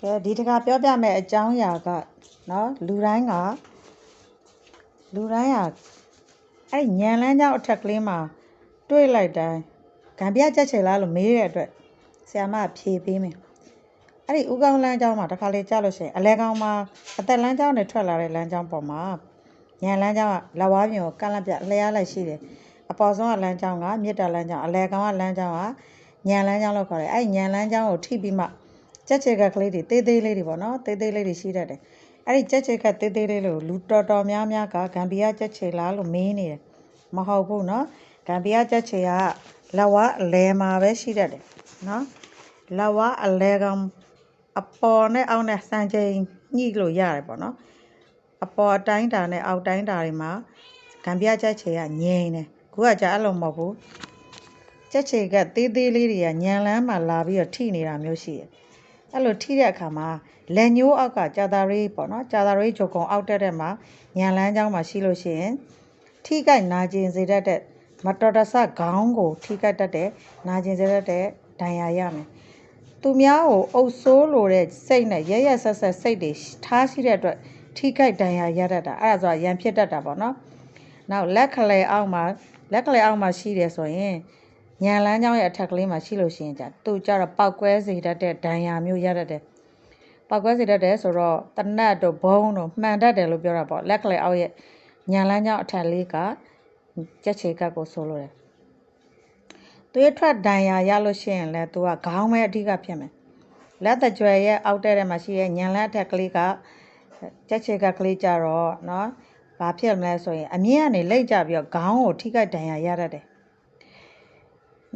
ကဲဒီတခါပြောပြမယ်အကြောင်းအရာကနော်လူတိုင်းကအဲ့ညံလန်းကြောင်းအထက်ကလေးမှာတွေးလိုက်တိုင်းဂံပြကြက်ချေလားလို့မေးတဲ့အတွက်ဆရာမဖြေပေးမယ်အဲ့ဒီဥကောင်းလန်းကြောင်းမှာတခါလေကြားလို့ရှိရင်အလဲကောင်းမှာအသက်လန်းကြောင်းနဲ့ထွက်လာတဲ့လန်းကြောင်းပေါ်မှာညံလန်းကြောင်းကလက်ဝါးပြင်ကိုကန့်လန့်ပြလျှားလိုက်ရှိတယ်အပေါ်ဆုံးကလန်းကြောင်းကမြစ်တာလန်းကြောင်းအလဲကောင်းကလန်းကြောင်းကညံလန်းကြောင်းလို့ခေါ်တယ်အဲ့ညံလန်းကြောင်းကိုထိပြီးမှကြက်ချေကကလေးတွေသေးသေးလေးတွေပေါ့နော်သေးသေးလေးတွေရှိတတ်တယ်အဲ့ဒီကြက်ချေကသေးသေးလေးလို့လူတော်များများကဂမ်ဘီယာကြက်ချေလားလို့မေးနေတယ်မဟုတ်ဘူးနော်ဂမ်ဘီယာကြက်ချေကလက်ဝါးအလဲမှာပဲရှိတတ်တယ်နော်လက်ဝါးအလဲကောင်အပေါ်နဲ့အောက်နဲ့စံချိန်ညှိလို့ရတယ်ပေါ့နော်အပေါ်အတိုင်းတာနဲ့အောက်တိုင်းတာတွေမှာဂမ်ဘီယာကြက်ချေကငြိမ်တယ်ခုကကြာအဲ့လိုမဟုတ်ဘူးကြက်ချေကသေးသေးလေးတွေကညံလန်းမှာလာပြီးတော့ထိနေတာမျိုးရှိတယ်အဲ့လိုထိတဲ့အခါမှာလက်ညှိုးအောက်ကကြာတာရေးပေါ့နော်ကြာတာရေးဂျုံကုံအောက်တက်တဲ့မှာညံလန်းချောင်းမှာရှိလို့ရှိရင်ထိကိုက်နာကျင်စေတတ်တဲ့မတော်တဆခေါင်းကိုထိကိုက်တတ်တဲ့နာကျင်စေတတ်တဲ့ဒဏ်ရာရမယ်သူများကိုအုပ်ဆိုးလိုတဲ့စိတ်နဲ့ရဆက်စိတ်တွေထားရှိတဲ့အတွက်ထိကိုက်ဒဏ်ရာရတတ်တာအဲ့ဒါဆိုရန်ဖြစ်တတ်တာပေါ့နော်နောက်လက်ခလဲအောက်မှာရှိတယ်ဆိုရင်ညံလန်းချောင်းရဲ့အထက်ကလေးမှာရှိလို့ရှိရင်သူကြတော့ပောက်ကွဲစေတတ်တဲ့ဒဏ်ရာမျိုးရတတ်တယ်ပောက်ကွဲစေတတ်တယ်ဆိုတော့တနတ်တို့ဘုံတို့မှန်တတ်တယ်လို့ပြောတာပေါ့လက်ခလဲအောက်ရဲ့ညံလန်းချောင်းအထက်လေးကကြက်ချေကပ်ကိုဆိုလိုတယ်သွေးထွက်ဒဏ်ရာရလို့ရှိရင်လည်းသူကခေါင်းပဲအဓိကဖြစ်မယ်လက်တကြွယ်ရဲ့အောက်တဲ့မှာရှိတဲ့ညံလန်းအထက်ကလေးကကြက်ချေကပ်ကလေးကြတော့နော်ဘာဖြစ်မလဲဆိုရင်အမြင့်ကနေလိမ့်ကြပြီးတော့ခေါင်းကိုထိခိုက်ဒဏ်ရာရတတ်တယ်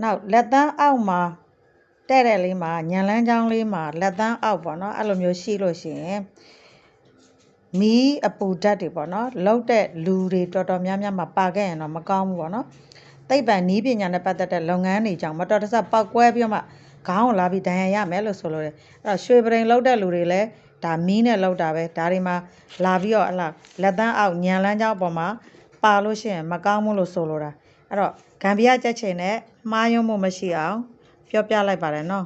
နောက်လက်သန်းအောက်မှာတဲ့လေးမှာညံလန်းချောင်းလေးမှာလက်သန်းအောက်ပေါ့နော်အဲ့လိုမျိုးရှိလို့ရှိရင်မီးအပူဓာတ်တွေပေါ့နော်လောက်တဲ့လူတွေတော်များများမှာပါခဲ့ရင်တော့မကောင်းဘူးပေါ့နော်သိပ္ပံနည်းပညာနဲ့ပတ်သက်တဲ့လုပ်ငန်းတွေကြောင့်မတော်တဆပောက်ကွဲပြီးတော့မှခေါင်းကိုလာပြီးဒဏ်ရာရမယ်လို့ဆိုလို့ရတယ်အဲ့တော့ရွှေပရိန်လောက်တဲ့လူတွေလည်းဒါမီးနဲ့လောက်တာပဲဒါတွေမှာလာပြီးတော့လက်သန်းအောက်ညံလန်းချောင်းပေါ်မှာပါလို့ရှိရင်မကောင်းဘူးလို့ဆိုလိုတာအဲ့တော့ဂမ်ဘီယာကြက်ချေနဲ့မှားယွင်းမှုမရှိအောင်ပြောပြလိုက်ပါတယ်နော်